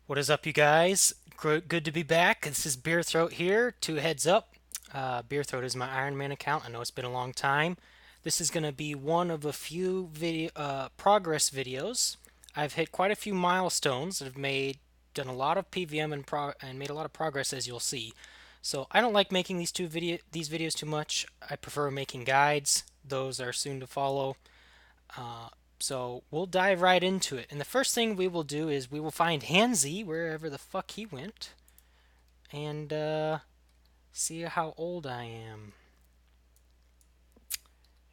What is up, you guys? Good to be back. This is Beer Throat here. Two heads up. Beer Throat is my Ironman account. I know it's been a long time. This is going to be one of a few progress videos. I've hit quite a few milestones. Done a lot of PVM and made a lot of progress, as you'll see. So I don't like making these videos too much. I prefer making guides. Those are soon to follow. Uh, so we'll dive right into it. And the first thing we will do is we will find Hansi wherever the fuck he went and see how old I am.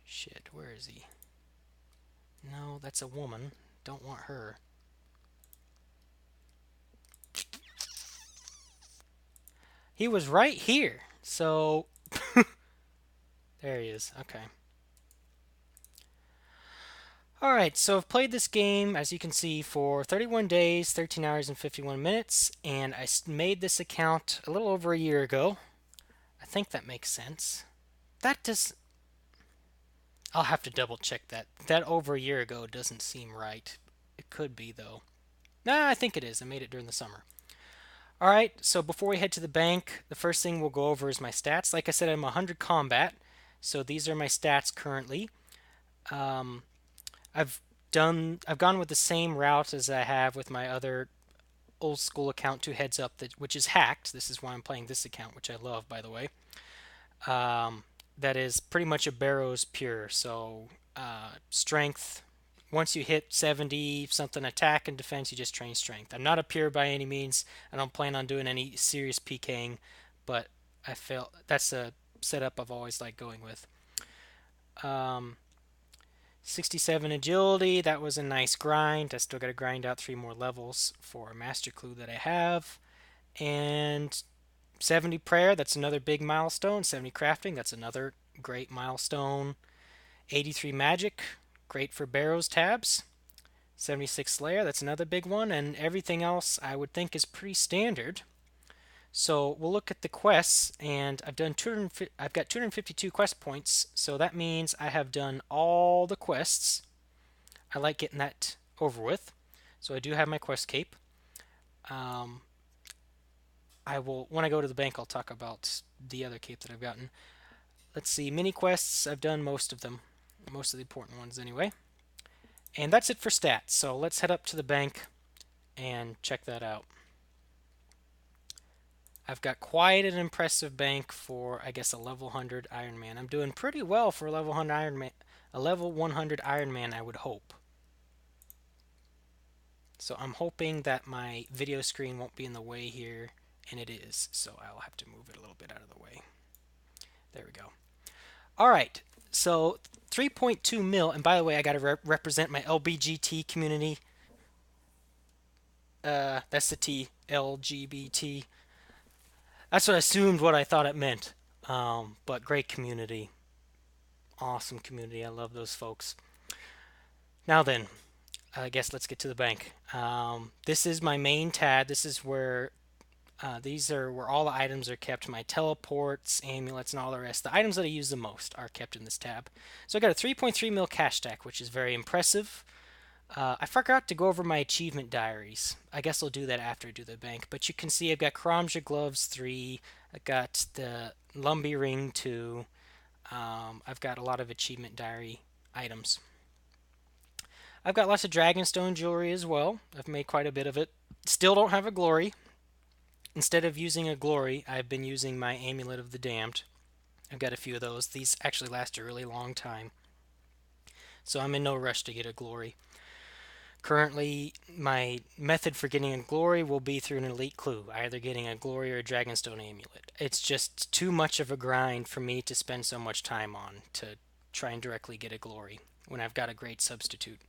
Shit, where is he? No, that's a woman. Don't want her. He was right here. So there he is. Okay. Alright, so I've played this game, as you can see, for 31 days, 13 hours, and 51 minutes, and I made this account a little over a year ago. I think that makes sense. That does. I'll have to double check that. That over a year ago doesn't seem right. It could be, though. Nah, I think it is. I made it during the summer. Alright, so before we head to the bank, the first thing we'll go over is my stats. Like I said, I'm 100 combat, so these are my stats currently. Um, I've I've gone with the same route as I have with my other old school account, two heads up, which is hacked. This is why I'm playing this account, which I love, by the way. Um, that is pretty much a barrows pure. So strength. Once you hit 70 something attack and defense, you just train strength. I'm not a pure by any means. I don't plan on doing any serious PKing, but I feel that's a setup I've always liked going with. Um, 67 agility. That was a nice grind. I still got to grind out 3 more levels for a master clue that I have. And 70 prayer, that's another big milestone. 70 crafting, that's another great milestone. 83 magic, great for barrows tabs. 76 slayer, that's another big one. And everything else I would think is pretty standard. So we'll look at the quests, and I've got 252 quest points, so that means I have done all the quests. I like getting that over with. So I do have my quest cape. Um, I will when I go to the bank. I'll talk about the other cape that I've gotten. Let's see, mini quests. I've done most of them, most of the important ones anyway. And that's it for stats. So let's head up to the bank and check that out. I've got quite an impressive bank for, I guess, a level 100 Ironman. I'm doing pretty well for a level 100 Ironman. A level 100 Ironman, I would hope. So I'm hoping that my video screen won't be in the way here, and it is. So I'll have to move it a little bit out of the way. There we go. All right. So 3.2 mil, and by the way, I got to represent my LBGT community. That's the T, LGBT. That's what I assumed what I thought it meant. But great community. Awesome community. I love those folks. Now then, I guess let's get to the bank. This is my main tab. This is where these are where all the items are kept. My teleports, amulets, and all the rest. The items that I use the most are kept in this tab. So I got a 3.3 mil cash stack, which is very impressive. I forgot to go over my achievement diaries. I guess I'll do that after I do the bank. But you can see I've got Karamja gloves 3. I got the Lumbee ring 2. I've got a lot of achievement diary items. I've got lots of Dragonstone jewelry as well. I've made quite a bit of it. Still don't have a glory. Instead of using a glory, I've been using my Amulet of the Damned. I've got a few of those. These actually last a really long time. So I'm in no rush to get a glory. Currently, my method for getting a glory will be through an elite clue, either getting a glory or a Dragonstone amulet. It's just too much of a grind for me to spend so much time on to try and directly get a glory when I've got a great substitute.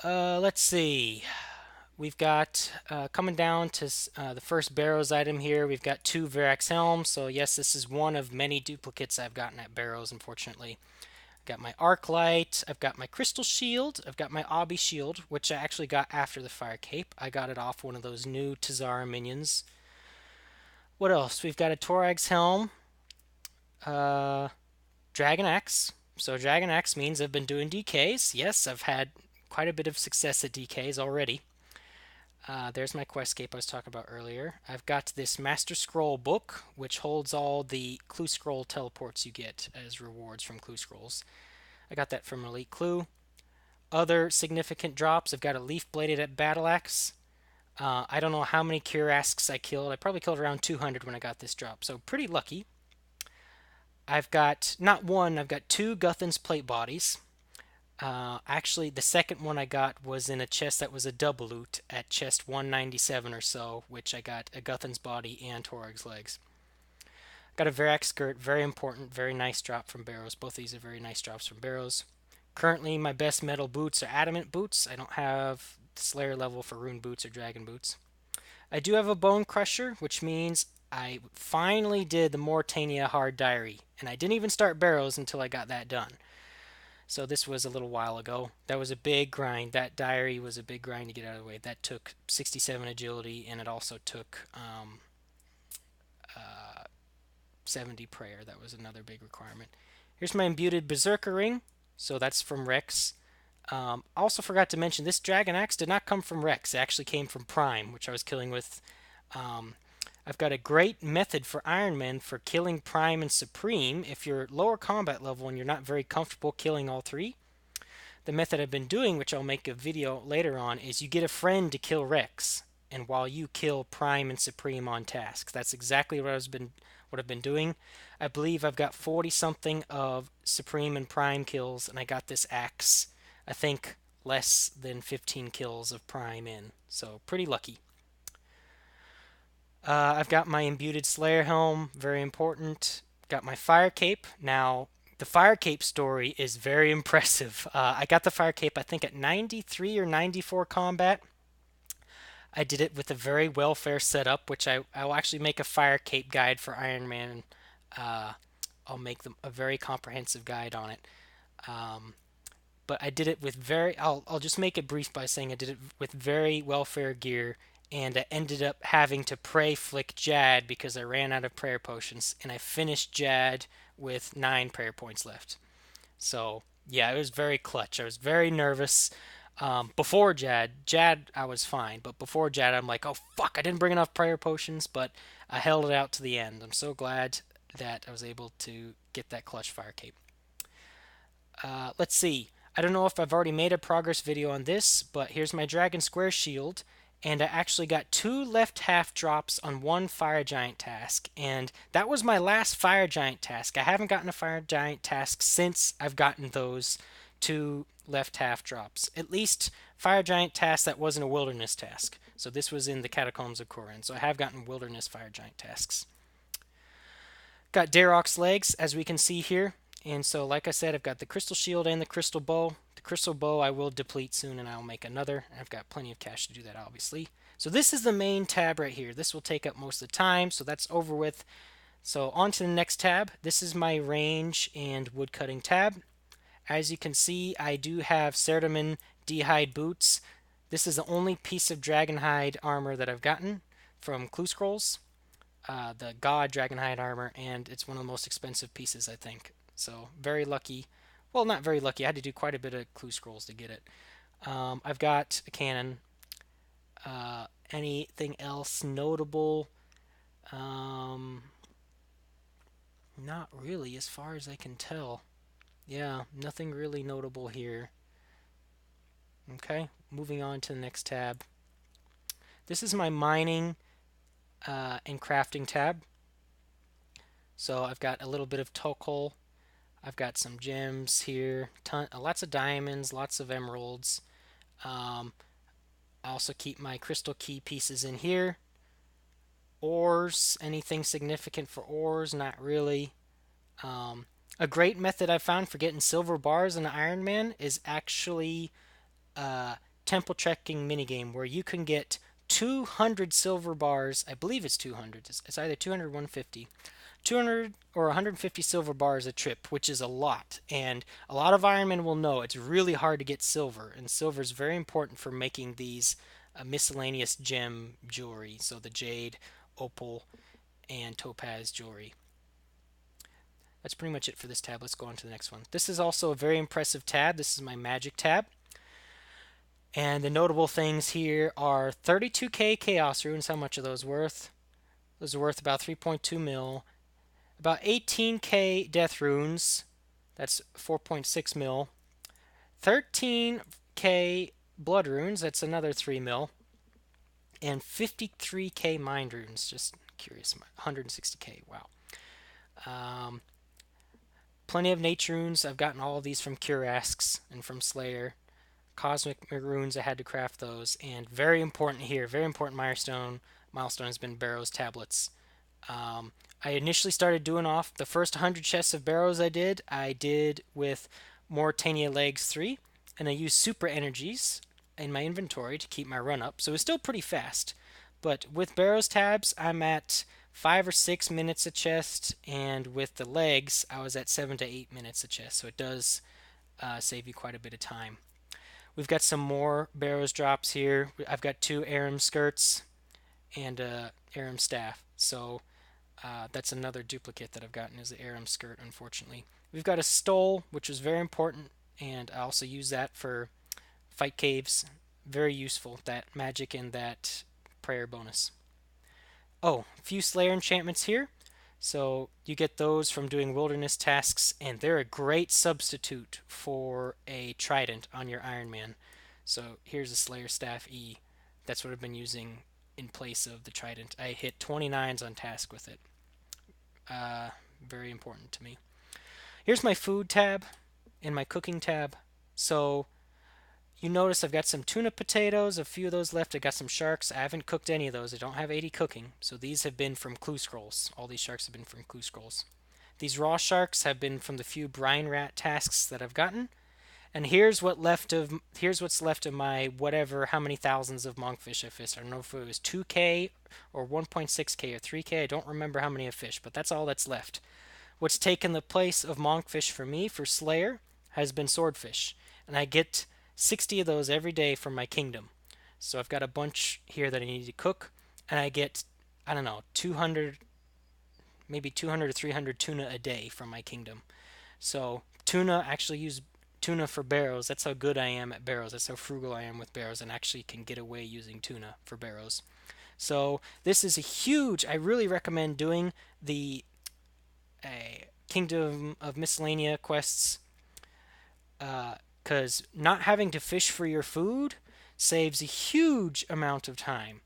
Let's see. We've got coming down to the first Barrows item here. We've got 2 Verax helms. So yes, this is one of many duplicates I've gotten at Barrows, unfortunately. I've got my arc light. I've got my crystal shield. I've got my obby shield, which I actually got after the fire cape. I got it off one of those new Tazara minions. What else? We've got a Torag's helm. Uh, Dragon axe. So Dragon axe means I've been doing DKs. Yes, I've had quite a bit of success at DKs already. There's my Questscape I was talking about earlier. I've got this Master Scroll book, which holds all the Clue Scroll teleports you get as rewards from Clue Scrolls. I got that from Elite Clue. Other significant drops, I've got a Leaf Bladed at Battle Axe. I don't know how many Curasks I killed. I probably killed around 200 when I got this drop, so pretty lucky. I've got not one, I've got two Guthan's plate bodies. Actually, the second one I got was in a chest that was a double loot at chest 197 or so, which I got a Guthan's body and Torag's legs. Got a Varak skirt, very important, very nice drop from Barrows. Both of these are very nice drops from Barrows. Currently, my best metal boots are adamant boots. I don't have the Slayer level for rune boots or dragon boots. I do have a Bone Crusher, which means I finally did the Mortania Hard Diary, and I didn't even start Barrows until I got that done. So this was a little while ago. That was a big grind. That diary was a big grind to get out of the way. That took 67 agility, and it also took 70 prayer. That was another big requirement. Here's my imbued Berserker ring. So that's from Rex. Also forgot to mention this Dragon Axe did not come from Rex. It actually came from Prime, which I was killing with. Um, I've got a great method for Ironman for killing Prime and Supreme. If you're lower combat level and you're not very comfortable killing all three, the method I've been doing, which I'll make a video later on, is you get a friend to kill Rex, and while you kill Prime and Supreme on tasks. That's exactly what I've been doing. I believe I've got 40 something of Supreme and Prime kills, and I got this axe, I think less than 15 kills of Prime in. So pretty lucky. I've got my imbued Slayer helm, very important. Got my fire cape. Now, the fire cape story is very impressive. I got the fire cape, I think, at 93 or 94 combat. I did it with a very welfare setup, which I will actually make a fire cape guide for Ironman. Uh, I'll make them a very comprehensive guide on it. Um, but I did it with I'll just make it brief by saying I did it with very welfare gear, and I ended up having to pray flick Jad because I ran out of prayer potions, and I finished Jad with 9 prayer points left. So yeah, it was very clutch. I was very nervous. Before Jad I was fine, but before Jad I'm like, oh fuck, I didn't bring enough prayer potions, but I held it out to the end. I'm so glad that I was able to get that clutch fire cape. Let's see. I don't know if I've already made a progress video on this, but here's my Dragon Square shield. And I actually got 2 left half drops on 1 Fire Giant task. And that was my last Fire Giant task. I haven't gotten a Fire Giant task since I've gotten those 2 left half drops. At least Fire Giant task that wasn't a Wilderness task. So this was in the Catacombs of Korin. So I have gotten Wilderness Fire Giant tasks. Got Darok's legs, as we can see here. And so, like I said, I've got the Crystal Shield and the Crystal Bow. The Crystal Bow I will deplete soon, and I'll make another. I've got plenty of cash to do that, obviously. So this is the main tab right here. This will take up most of the time, so that's over with. So on to the next tab. This is my range and woodcutting tab. As you can see, I do have Cerdamin D-hide boots. This is the only piece of Dragonhide armor that I've gotten from Clue Scrolls. The God Dragonhide armor, and it's one of the most expensive pieces, I think. So very lucky. Well, not very lucky. I had to do quite a bit of Clue Scrolls to get it. I've got a cannon. Anything else notable? Not really, as far as I can tell. Yeah, nothing really notable here. Okay, moving on to the next tab. This is my mining and crafting tab. So I've got a little bit of Tokol. I've got some gems here, lots of diamonds, lots of emeralds. I also keep my crystal key pieces in here. Ores, anything significant for ores? Not really. A great method I found for getting silver bars in Ironman is actually a temple trekking minigame where you can get 200 silver bars. I believe it's 200. It's either 200 or 150. 200 or 150 silver bars a trip, which is a lot. And a lot of Ironmen will know it's really hard to get silver, and silver is very important for making these miscellaneous gem jewelry. So the jade, opal, and topaz jewelry. That's pretty much it for this tab. Let's go on to the next one. This is also a very impressive tab. This is my magic tab. And the notable things here are 32k Chaos Runes. How much are those worth? Those are worth about 3.2 mil. About 18k Death Runes. That's 4.6 mil. 13k Blood Runes. That's another 3 mil. And 53k Mind Runes. Just curious. 160k. Wow. Um, Plenty of Nature Runes. I've gotten all of these from Curasks and from Slayer. Cosmic Runes, I had to craft those. And very important here, very important milestone has been Barrows tablets. Um, I initially started doing off the first 100 chests of Barrows I did with Moritania Legs 3, and I used super energies in my inventory to keep my run up, so it's still pretty fast. But with Barrows tabs, I'm at 5 or 6 minutes a chest, and with the legs, I was at 7 to 8 minutes a chest, so it does save you quite a bit of time. We've got some more Barrows drops here. I've got 2 Aram skirts and Aram staff. So that's another duplicate that I've gotten is the Aram skirt, unfortunately. We've got a stole, which is very important, and I also use that for fight caves. Very useful, that magic and that prayer bonus. Oh, a few Slayer enchantments here. So you get those from doing wilderness tasks, and they're a great substitute for a trident on your Ironman. So here's a Slayer Staff E. That's what I've been using in place of the trident. I hit 29s on task with it. Uh, Very important to me. Here's my food tab and my cooking tab. So you notice I've got some tuna potatoes, a few of those left. I got some sharks. I haven't cooked any of those. I don't have 80 cooking. So these have been from Clue Scrolls. All these sharks have been from Clue Scrolls. These raw sharks have been from the few brine rat tasks that I've gotten. And here's what's left of my whatever how many thousands of monkfish I fished. I don't know if it was 2k or 1.6k or 3k. I don't remember how many I fished, but that's all that's left. What's taken the place of monkfish for me for Slayer has been swordfish, and I get 60 of those every day from my kingdom. So I've got a bunch here that I need to cook, and I get, I don't know, 200, maybe 200 or 300 tuna a day from my kingdom. So tuna, actually use tuna for barrows. That's how good I am at barrows. That's how frugal I am with barrows, and actually can get away using tuna for barrows. So this is a huge. I really recommend doing the Kingdom of Miscellanea quests, because not having to fish for your food saves a huge amount of time.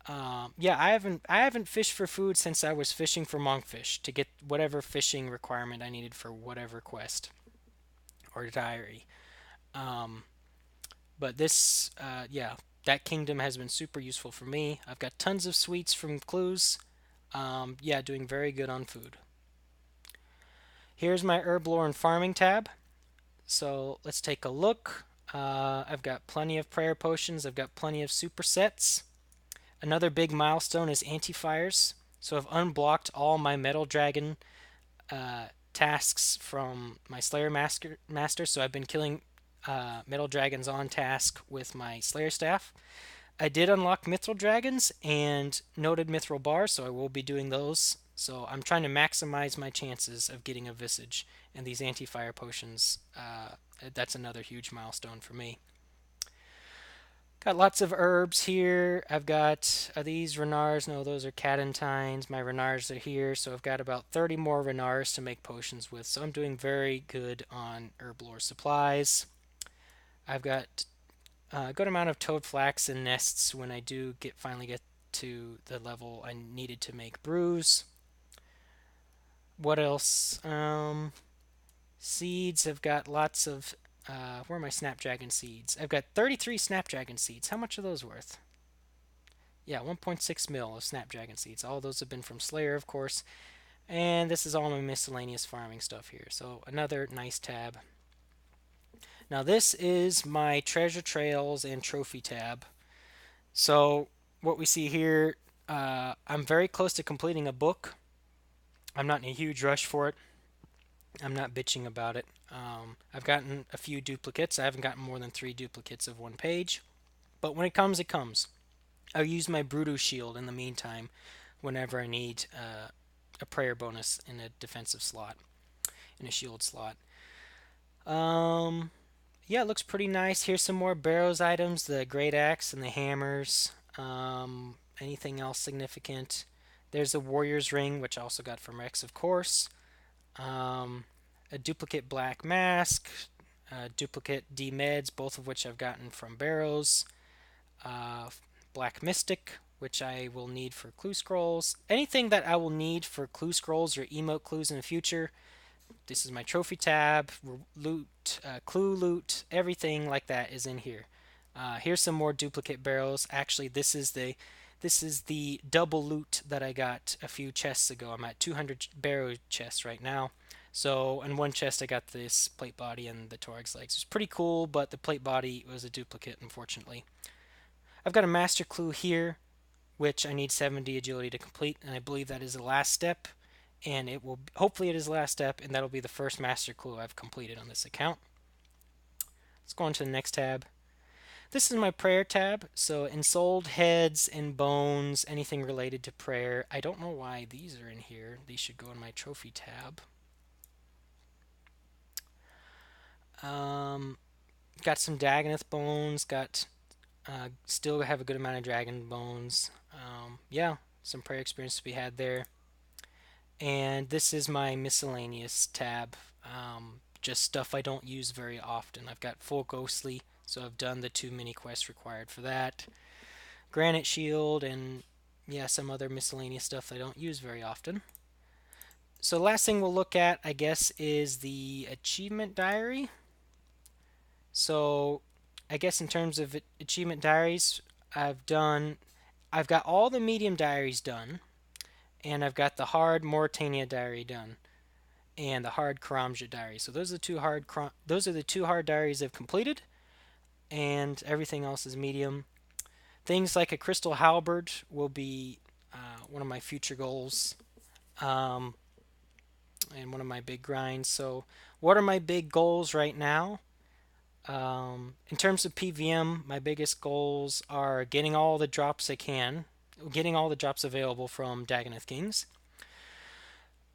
Yeah, I haven't fished for food since I was fishing for monkfish to get whatever fishing requirement I needed for whatever quest or diary. Um, but this, yeah, that kingdom has been super useful for me. I've got tons of sweets from clues. Yeah, doing very good on food. Here's my herb lore and farming tab. So let's take a look. I've got plenty of prayer potions. I've got plenty of supersets. Another big milestone is anti-fires. So I've unblocked all my metal dragon tasks from my Slayer Master. So I've been killing metal dragons on task with my Slayer staff. I did unlock mithril dragons and noted mithril bars, so I will be doing those. So I'm trying to maximize my chances of getting a visage, and these anti-fire potions. That's another huge milestone for me. Got lots of herbs here. I've got are these Renars? No, those are Cadentines. My Renars are here, so I've got about 30 more Renars to make potions with. So I'm doing very good on herb lore supplies. I've got a good amount of toad flax and nests when I do finally get to the level I needed to make brews. What else? Seeds. I've got lots of. Where are my Snapdragon seeds? I've got 33 Snapdragon seeds. How much are those worth? Yeah, 1.6 mil of Snapdragon seeds. All those have been from Slayer, of course. And this is all my miscellaneous farming stuff here. So another nice tab. Now this is my treasure trails and trophy tab. So what we see here, I'm very close to completing a book. I'm not in a huge rush for it. I'm not bitching about it. I've gotten a few duplicates. I haven't gotten more than 3 duplicates of one page. But when it comes, it comes. I'll use my Brutus shield in the meantime whenever I need a prayer bonus in a defensive slot, in a shield slot. Um, Yeah, it looks pretty nice. Here's some more Barrows items, the great axe and the hammers. Anything else significant? There's the Warrior's Ring, which I also got from Rex, of course. Um, a duplicate black mask, duplicate D meds, both of which I've gotten from Barrows. Uh, black mystic, which I will need for clue scrolls. Anything that I will need for clue scrolls or emote clues in the future. This is my trophy tab, loot, clue loot, everything like that is in here. Here's some more duplicate barrels. Actually, this is the double loot that I got a few chests ago. I'm at 200 barrow chests right now. So in one chest I got this plate body and the Torag's legs. It's pretty cool, but the plate body was a duplicate, unfortunately. I've got a master clue here, which I need 70 agility to complete, and I believe that is the last step. And it will, hopefully it is the last step, and that'll be the first master clue I've completed on this account. Let's go on to the next tab. This is my prayer tab, so ensouled heads and bones, anything related to prayer. I don't know why these are in here. These should go in my trophy tab. Um, got some Dagonoth bones, got still have a good amount of dragon bones. Yeah, some prayer experience to be had there. And this is my miscellaneous tab. Just stuff I don't use very often. I've got full ghostly, so I've done the 2 mini quests required for that. Granite shield and yeah, some other miscellaneous stuff I don't use very often. So the last thing we'll look at, I guess, is the achievement diary. So I guess in terms of achievement diaries, I've got all the medium diaries done, and I've got the hard Mauritania diary done, and the hard Karamja diary. So those are the two hard diaries I've completed, and everything else is medium. Things like a crystal halberd will be one of my future goals, um, and one of my big grinds. So, what are my big goals right now? In terms of PVM, my biggest goals are getting all the drops I can, getting all the drops available from Dagonoth Kings,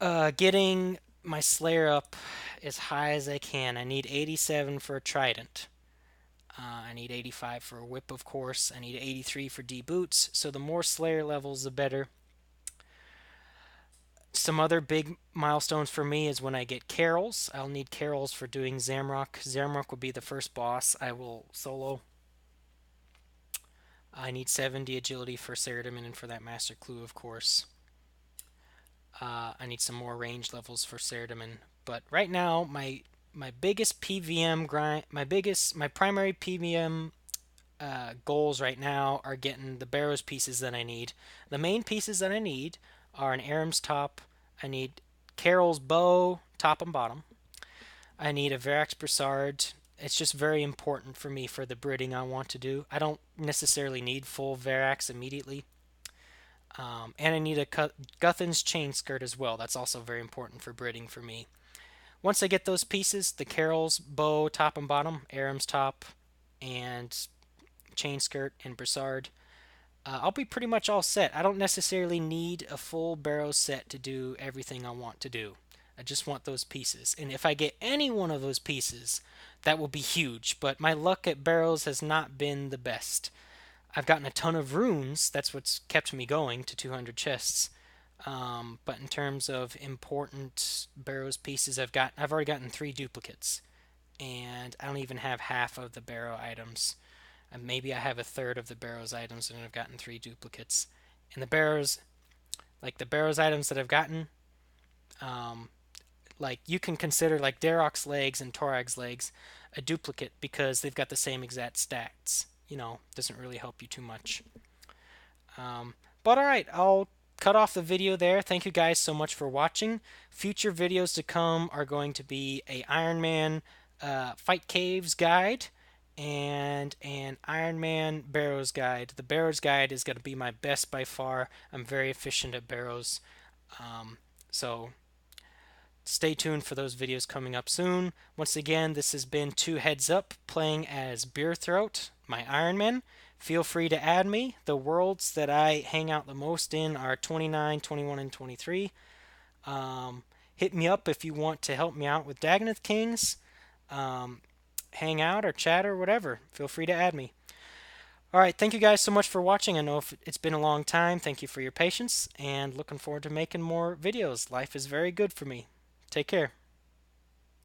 getting my Slayer up as high as I can. I need 87 for a Trident. I need 85 for a Whip, of course. I need 83 for D boots. So the more Slayer levels, the better. Some other big milestones for me is when I get Carols. I'll need Carols for doing Zamrock. Zamrock will be the first boss I will solo. I need 70 agility for Ceradomin and for that Master Clue, of course. I need some more range levels for Ceradomin. But right now, my biggest PVM grind, my primary PVM goals right now are getting the Barrows pieces that I need. The main pieces that I need are an Aram's top. I need Carol's bow, top and bottom. I need a Verax Brassard. It's just very important for me for the breeding I want to do. I don't necessarily need full Verax immediately. And I need a Guthin's chain skirt as well. That's also very important for breeding for me. Once I get those pieces, the Carol's bow, top and bottom, Aram's top, and chain skirt and Brassard, I'll be pretty much all set. I don't necessarily need a full barrow set to do everything I want to do. I just want those pieces. And if I get any one of those pieces, that will be huge. But my luck at barrows has not been the best. I've gotten a ton of runes. That's what's kept me going to 200 chests. But in terms of important barrows pieces, I've already gotten 3 duplicates, and I don't even have half of the barrow items. And maybe I have a third of the barrows items, and I've gotten 3 duplicates. And the barrows, like the barrows items that I've gotten, um, like you can consider like Darok's legs and Torag's legs a duplicate because they've got the same exact stats. Doesn't really help you too much. But alright, I'll cut off the video there. Thank you guys so much for watching. Future videos to come are going to be a Ironman Fight Caves guide and an Ironman Barrows guide. The Barrows guide is going to be my best by far. I'm very efficient at Barrows. So stay tuned for those videos coming up soon. Once again, this has been 2 Heads Up playing as Beer Throat, my Ironman. Feel free to add me. The worlds that I hang out the most in are 29, 21, and 23. Hit me up if you want to help me out with Dagonoth Kings. hang out or chat or whatever. Feel free to add me. All right, thank you guys so much for watching. I know it's been a long time. Thank you for your patience and looking forward to making more videos. Life is very good for me. Take care.